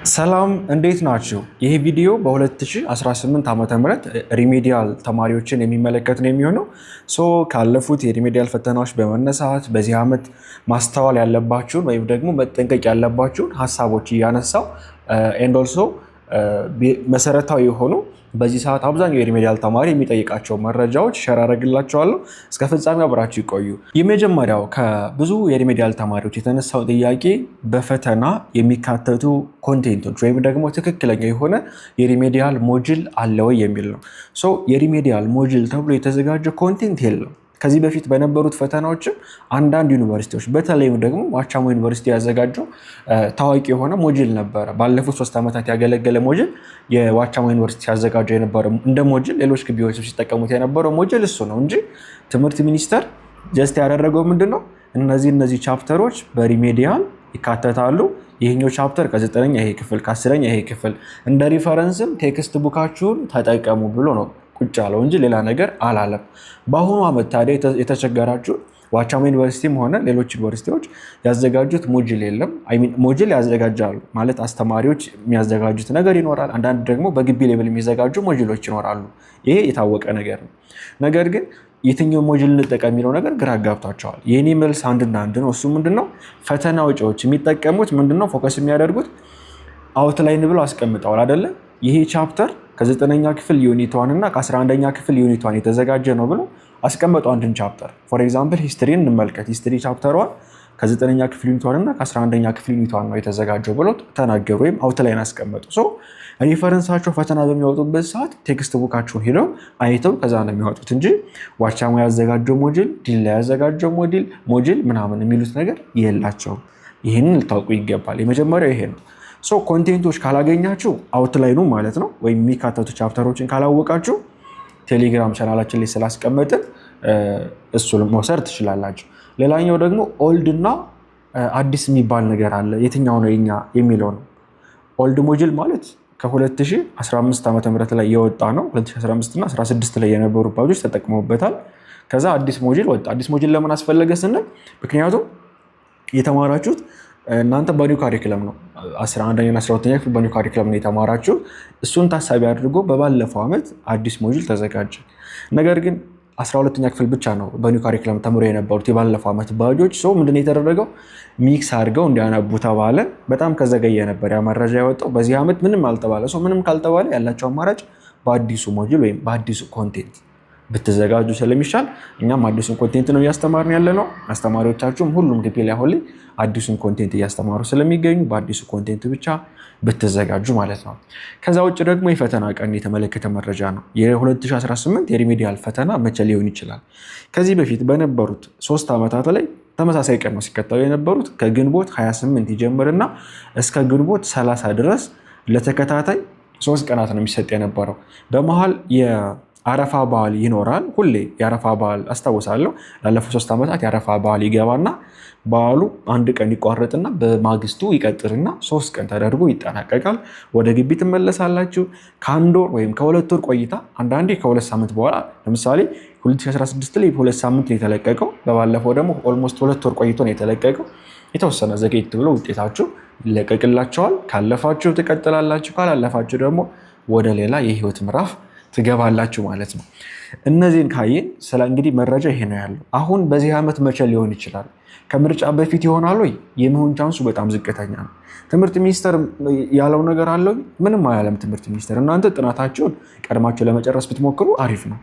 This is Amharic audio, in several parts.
ሰላም እንዴት ናችሁ? ይህ ቪዲዮ በ2018 ዓመተ ምህረት ሪሜዲያል ተማሪዎችን የሚመለከት ነው የሚሆነው። ካለፉት የሪሜዲያል ፈተናዎች በመነሳት በዚህ ዓመት ማስተዋል ያለባችሁን ወይም ደግሞ መጠንቀቅ ያለባችሁን ሀሳቦች እያነሳው ኤንድ ኦልሶ መሰረታዊ የሆኑ በዚህ ሰዓት አብዛኛው የሪሜዲያል ተማሪ የሚጠይቃቸው መረጃዎች ሸር አደርግላችኋለሁ። እስከ ፍጻሜው አብራችሁ ይቆዩ። የመጀመሪያው ከብዙ የሪሜዲያል ተማሪዎች የተነሳው ጥያቄ በፈተና የሚካተቱ ኮንቴንቶች ወይም ደግሞ ትክክለኛ የሆነ የሪሜዲያል ሞጁል አለ ወይ የሚል ነው። የሪሜዲያል ሞጁል ተብሎ የተዘጋጀ ኮንቴንት የለም። ከዚህ በፊት በነበሩት ፈተናዎችም አንዳንድ ዩኒቨርሲቲዎች በተለይም ደግሞ ዋቻሞ ዩኒቨርሲቲ ያዘጋጀው ታዋቂ የሆነ ሞጁል ነበረ። ባለፉት 3 ዓመታት ያገለገለ ሞጁል የዋቻሞ ዩኒቨርሲቲ ያዘጋጀው የነበረው እንደ ሞጁል ሌሎች ግቢዎች ሲጠቀሙት የነበረው ሞጁል እሱ ነው እንጂ ትምህርት ሚኒስቴር ጀስት ያደረገው ምንድነው እነዚህ ቻፕተሮች በሪሜዲያል ይካተታሉ። ይሄኛው ቻፕተር ከ9ኛ ይሄ ክፍል ከ10ኛ ይሄ ክፍል እንደ ሪፈረንስም ቴክስት ቡካችሁን ተጠቀሙ ብሎ ነው ቁጭ ያለው እንጂ ሌላ ነገር አላለም። በአሁኑ ዓመት ታዲያ የተቸገራችሁ ዋቻሞ ዩኒቨርሲቲም ሆነ ሌሎች ዩኒቨርሲቲዎች ያዘጋጁት ሞጁል የለም። ሞጁል ያዘጋጃሉ ማለት አስተማሪዎች የሚያዘጋጁት ነገር ይኖራል። አንዳንድ ደግሞ በግቢ ሌቭል የሚዘጋጁ ሞጁሎች ይኖራሉ። ይሄ የታወቀ ነገር ነው። ነገር ግን የትኛው ሞጁል እንጠቀም የሚለው ነገር ግራ አጋብቷቸዋል። የኔ መልስ አንድና አንድ ነው። እሱ ምንድነው ፈተና ወጪዎች የሚጠቀሙት ምንድነው ፎከስ የሚያደርጉት አውትላይን ብለው አስቀምጠዋል አይደለ? ይሄ ቻፕተር ከ9ኛ ክፍል ዩኒት 1 እና ከ11ኛ ክፍል ዩኒት 1 የተዘጋጀ ነው ብሎ አስቀመጡ አንድን ቻፕተር። ፎር ኤግዛምፕል ሂስትሪን እንመልከት። ሂስትሪ ቻፕተሯን ከ9ኛ ክፍል ዩኒት 1 እና ከ11ኛ ክፍል ዩኒት 1 ነው የተዘጋጀው ብሎ ተናገሩ ወይም አውትላይን አስቀመጡ። ሪፈረንሳቸው ፈተና በሚያወጡበት ሰዓት ቴክስት ቡካቸውን ሄደው አይተው ከዛ ነው የሚያወጡት እንጂ ዋቻሞ ያዘጋጀው ሞጁል ዲላ ያዘጋጀው ሞጁል ምናምን የሚሉት ነገር የላቸውም። ይህንን ልታውቁ ይገባል። የመጀመሪያው ይሄ ነው። ኮንቴንቶች ካላገኛችሁ አውትላይኑ ማለት ነው ወይም የሚካተቱ ቻፕተሮችን ካላወቃችሁ ቴሌግራም ቻናላችን ላይ ስላስቀመጥን እሱን መውሰድ ትችላላችሁ። ሌላኛው ደግሞ ኦልድ እና አዲስ የሚባል ነገር አለ። የትኛው ነው የኛ የሚለው ነው። ኦልድ ሞጁል ማለት ከ2015 ዓ.ም ላይ የወጣ ነው። 2015 እና 16 ላይ የነበሩ ባጆች ተጠቅመውበታል። ከዛ አዲስ ሞጁል ወጣ። አዲስ ሞጁል ለምን አስፈለገ ስንል ምክንያቱም የተማራችሁት እናንተ በኒው ካሪኩለም ነው 11ኛ እና 12ኛ ክፍል በኒው ካሪኩለም ነው የተማራችሁ። እሱን ታሳቢ አድርጎ በባለፈው ዓመት አዲስ ሞጁል ተዘጋጀ። ነገር ግን 12ኛ ክፍል ብቻ ነው በኒው ካሪኩለም ተምሮ የነበሩት የባለፈው ዓመት ባጆች። ምንድነው የተደረገው ሚክስ አድርገው እንዲያነቡ ተባለ። በጣም ከዘገየ ነበር ያ መረጃ ያወጣው። በዚህ ዓመት ምንም አልተባለ። ምንም ካልተባለ ያላቸው አማራጭ በአዲሱ ሞጁል ወይም በአዲሱ ኮንቴንት ብትዘጋጁ ስለሚሻል እኛም አዲሱን ኮንቴንት ነው እያስተማርን ያለ ነው። አስተማሪዎቻችሁም ሁሉም ግቢ ላይ አሁን ላይ አዲሱን ኮንቴንት እያስተማሩ ስለሚገኙ በአዲሱ ኮንቴንት ብቻ ብትዘጋጁ ማለት ነው። ከዛ ውጭ ደግሞ የፈተና ቀን የተመለከተ መረጃ ነው። የ2018 የሪሜዲያል ፈተና መቼ ሊሆን ይችላል? ከዚህ በፊት በነበሩት 3 ዓመታት ላይ ተመሳሳይ ቀን ነው ሲከተሉ የነበሩት። ከግንቦት 28 ይጀምርና እስከ ግንቦት 30 ድረስ ለተከታታይ 3 ቀናት ነው የሚሰጥ የነበረው። በመሃል አረፋ በዓል ይኖራል። ሁሌ የአረፋ በዓል አስታውሳለሁ። ላለፉት 3 ዓመታት የአረፋ በዓል ይገባና በዓሉ አንድ ቀን ይቋረጥና በማግስቱ ይቀጥልና 3 ቀን ተደርጎ ይጠናቀቃል። ወደ ግቢ ትመለሳላችሁ። ከ1 ወር ወይም ከ2 ወር ቆይታ አንዳንዴ ከ2 ሳምንት በኋላ ለምሳሌ 2016 ላይ 2 ሳምንት ነው የተለቀቀው። በባለፈው ደግሞ ኦልሞስት 2 ወር ቆይቶ ነው የተለቀቀው። የተወሰነ ዘገይት ብሎ ውጤታችሁ ይለቀቅላቸዋል። ካለፋችሁ ትቀጥላላችሁ፣ ካላለፋችሁ ደግሞ ወደ ሌላ የህይወት ምዕራፍ ትገባላችሁ ማለት ነው። እነዚህን ካየን ስለ እንግዲህ መረጃ ይሄ ነው ያለው። አሁን በዚህ ዓመት መቼ ሊሆን ይችላል? ከምርጫ በፊት ይሆናል ወይ? የመሆን ቻንሱ በጣም ዝቅተኛ ነው። ትምህርት ሚኒስቴር ያለው ነገር አለው? ምንም አያለም ትምህርት ሚኒስቴር። እናንተ ጥናታችሁን ቀድማችሁ ለመጨረስ ብትሞክሩ አሪፍ ነው።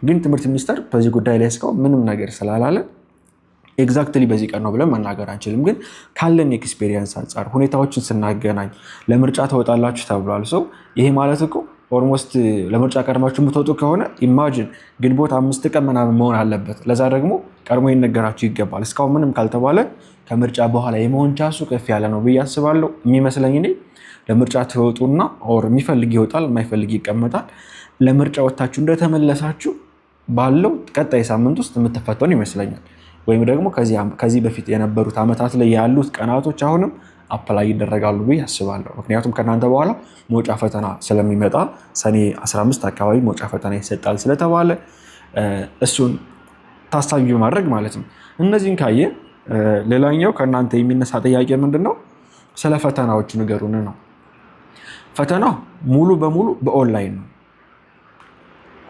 ግን ትምህርት ሚኒስቴር በዚህ ጉዳይ ላይ እስካሁን ምንም ነገር ስላላለ ኤግዛክትሊ በዚህ ቀን ነው ብለን መናገር አንችልም። ግን ካለን ኤክስፔሪየንስ አንጻር ሁኔታዎችን ስናገናኝ ለምርጫ ተወጣላችሁ ተብሏል። ይሄ ማለት እኮ ኦልሞስት ለምርጫ ቀድማችሁ የምትወጡ ከሆነ ኢማጂን ግንቦት 5 ቀን ምናምን መሆን አለበት። ለዛ ደግሞ ቀድሞ ይነገራችሁ ይገባል። እስካሁን ምንም ካልተባለ ከምርጫ በኋላ የመሆን ቻንሱ ከፍ ያለ ነው ብዬ አስባለሁ። የሚመስለኝ እኔ ለምርጫ ትወጡና የሚፈልግ ይወጣል፣ የማይፈልግ ይቀመጣል። ለምርጫ ወጥታችሁ እንደተመለሳችሁ ባለው ቀጣይ ሳምንት ውስጥ የምትፈተኑ ይመስለኛል። ወይም ደግሞ ከዚህ በፊት የነበሩት ዓመታት ላይ ያሉት ቀናቶች አሁንም አፕላይ ይደረጋሉ ብዬ አስባለሁ። ምክንያቱም ከእናንተ በኋላ መውጫ ፈተና ስለሚመጣ ሰኔ 15 አካባቢ መውጫ ፈተና ይሰጣል ስለተባለ እሱን ታሳቢ በማድረግ ማለት ነው። እነዚህን ካየ ሌላኛው ከእናንተ የሚነሳ ጥያቄ ምንድነው? ስለ ፈተናዎች ንገሩን ነው። ፈተናው ሙሉ በሙሉ በኦንላይን ነው።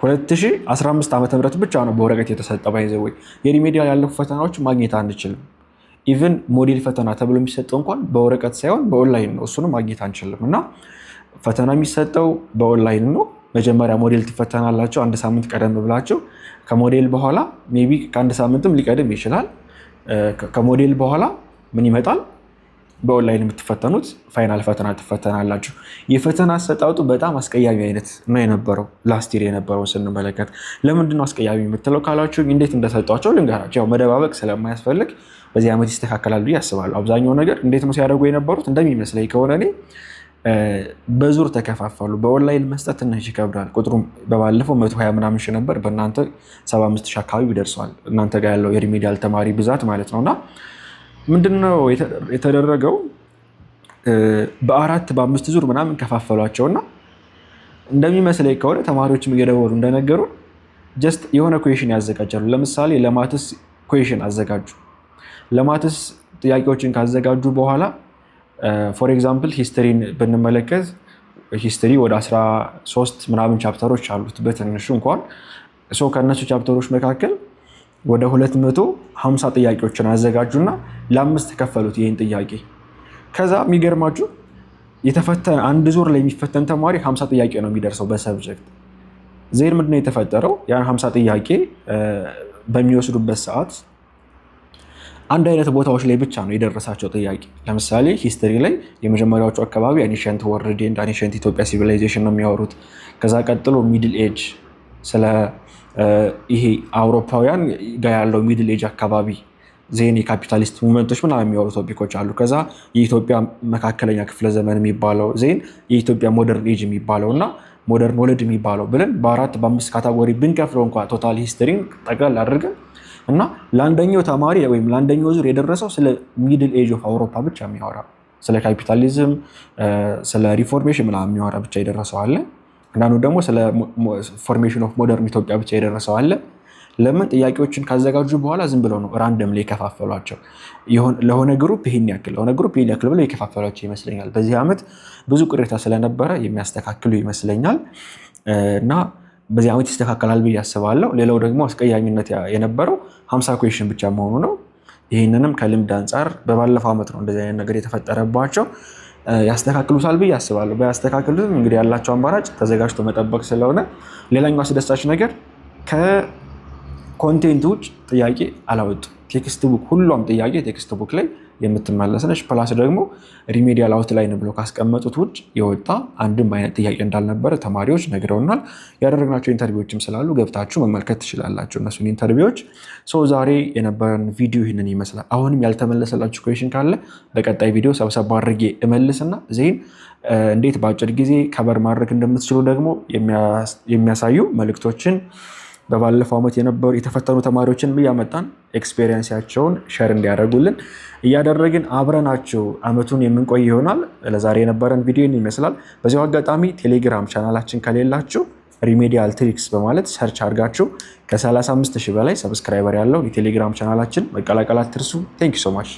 2015 ዓ.ም ብቻ ነው በወረቀት የተሰጠ። ባይዘው የሪሜዲያል ያለፉ ፈተናዎች ማግኘት አንችልም። ኢቭን ሞዴል ፈተና ተብሎ የሚሰጠው እንኳን በወረቀት ሳይሆን በኦንላይን ነው። እሱንም ማግኘት አንችልም እና ፈተና የሚሰጠው በኦንላይን ነው። መጀመሪያ ሞዴል ትፈተናላቸው 1 ሳምንት ቀደም ብላቸው። ከሞዴል በኋላ ሜይ ቢ ከ1 ሳምንትም ሊቀድም ይችላል። ከሞዴል በኋላ ምን ይመጣል? በኦንላይን የምትፈተኑት ፋይናል ፈተና ትፈተናላችሁ። የፈተና አሰጣጡ በጣም አስቀያሚ አይነት ነው የነበረው። ላስት ይር የነበረው ስንመለከት ለምንድነው አስቀያሚ የምትለው ካላችሁ እንዴት እንደሰጧቸው ልንገራችሁ። ያው መደባበቅ ስለማያስፈልግ በዚህ ዓመት ይስተካከላል ብዬ አስባለሁ። አብዛኛው ነገር እንዴት ነው ሲያደርጉ የነበሩት? እንደሚመስለኝ ከሆነ እኔ በዙር ተከፋፈሉ። በኦንላይን መስጠት ትንሽ ይከብዳል። ቁጥሩም በባለፈው 120 ምናምን ሺህ ነበር። በእናንተ 75 ሺህ አካባቢ ይደርሰዋል። እናንተ ጋር ያለው የሪሜዲያል ተማሪ ብዛት ማለት ነውና ምንድነው የተደረገው? በ4 በ5 ዙር ምናምን ከፋፈሏቸውና እንደሚመስለኝ ከሆነ ተማሪዎችም እየደወሉ እንደነገሩ ጀስት የሆነ ኩዌሽን ያዘጋጃሉ። ለምሳሌ ለማትስ ኩዌሽን አዘጋጁ። ለማትስ ጥያቄዎችን ካዘጋጁ በኋላ ፎር ኤግዛምፕል ሂስትሪን ብንመለከት ሂስትሪ ወደ 13 ምናምን ቻፕተሮች አሉት በትንሹ እንኳን። ከእነሱ ቻፕተሮች መካከል ወደ 250 ጥያቄዎችን አዘጋጁና ለ5 ከፈሉት ይህን ጥያቄ። ከዛ የሚገርማችሁ የተፈተነ አንድ ዙር ላይ የሚፈተን ተማሪ 50 ጥያቄ ነው የሚደርሰው በሰብጀክት። ዜር ምንድነው የተፈጠረው? ያን 50 ጥያቄ በሚወስዱበት ሰዓት አንድ አይነት ቦታዎች ላይ ብቻ ነው የደረሳቸው ጥያቄ። ለምሳሌ ሂስትሪ ላይ የመጀመሪያዎቹ አካባቢ አኒሸንት ወርልድ ኤንድ አኒሸንት ኢትዮጵያ ሲቪላይዜሽን ነው የሚያወሩት። ከዛ ቀጥሎ ሚድል ኤጅ ስለ ይሄ አውሮፓውያን ጋር ያለው ሚድል ኤጅ አካባቢ ዜን የካፒታሊስት ሙቭመንቶች ምናምን የሚያወሩ ቶፒኮች አሉ። ከዛ የኢትዮጵያ መካከለኛ ክፍለ ዘመን የሚባለው ዜን የኢትዮጵያ ሞደርን ኤጅ የሚባለው እና ሞደርን ወርልድ የሚባለው ብለን በ4 በ5 ካታጎሪ ብንከፍለው እንኳ ቶታል ሂስትሪን ጠቅላላ አድርገን እና ለአንደኛው ተማሪ ወይም ለአንደኛው ዙር የደረሰው ስለ ሚድል ኤጅ ኦፍ አውሮፓ ብቻ የሚያወራ ስለ ካፒታሊዝም ስለ ሪፎርሜሽን ምናምን የሚያወራ ብቻ የደረሰው አለ። አንዳንዱ ደግሞ ስለ ፎርሜሽን ኦፍ ሞደርን ኢትዮጵያ ብቻ የደረሰው አለ። ለምን? ጥያቄዎችን ካዘጋጁ በኋላ ዝም ብለው ነው ራንደም ላይ የከፋፈሏቸው። ለሆነ ግሩፕ ይሄን ያክል ለሆነ ግሩፕ ይሄን ያክል ብለው የከፋፈሏቸው ይመስለኛል። በዚህ ዓመት ብዙ ቅሬታ ስለነበረ የሚያስተካክሉ ይመስለኛል እና በዚህ ዓመት ይስተካከላል ብዬ አስባለሁ። ሌላው ደግሞ አስቀያሚነት የነበረው 50 ኩዌሽን ብቻ መሆኑ ነው። ይህንንም ከልምድ አንጻር በባለፈው ዓመት ነው እንደዚህ አይነት ነገር የተፈጠረባቸው። ያስተካክሉታል ብዬ አስባለሁ። ባያስተካክሉትም እንግዲህ ያላቸው አማራጭ ተዘጋጅቶ መጠበቅ ስለሆነ። ሌላኛው አስደሳች ነገር ከኮንቴንት ውጭ ጥያቄ አላወጡም። ቴክስት ቡክ ሁሉም ጥያቄ ቴክስት ቡክ ላይ የምትመለስ ነች። ፕላስ ደግሞ ሪሜዲያል አውትላይን ብሎ ካስቀመጡት ውጭ የወጣ አንድም አይነት ጥያቄ እንዳልነበረ ተማሪዎች ነግረውናል። ያደረግናቸው ኢንተርቪዎችም ስላሉ ገብታችሁ መመልከት ትችላላችሁ እነሱን ኢንተርቪዎች። ዛሬ የነበረን ቪዲዮ ይህንን ይመስላል። አሁንም ያልተመለሰላችሁ ኩዌሽን ካለ በቀጣይ ቪዲዮ ሰብሰብ አድርጌ እመልስና ዜን እንዴት በአጭር ጊዜ ከበር ማድረግ እንደምትችሉ ደግሞ የሚያሳዩ መልእክቶችን በባለፈው ዓመት የነበሩ የተፈተኑ ተማሪዎችን እያመጣን ኤክስፔሪየንሳቸውን ሼር እንዲያደርጉልን እያደረግን አብረናቸው ዓመቱን የምንቆይ ይሆናል። ለዛሬ የነበረን ቪዲዮ ይመስላል። በዚያው አጋጣሚ ቴሌግራም ቻናላችን ከሌላችሁ ሪሜዲያል ትሪክስ በማለት ሰርች አድርጋችሁ ከ35,000 በላይ ሰብስክራይበር ያለው የቴሌግራም ቻናላችን መቀላቀል አትርሱ። ቴንክ ዩ ሶ ማች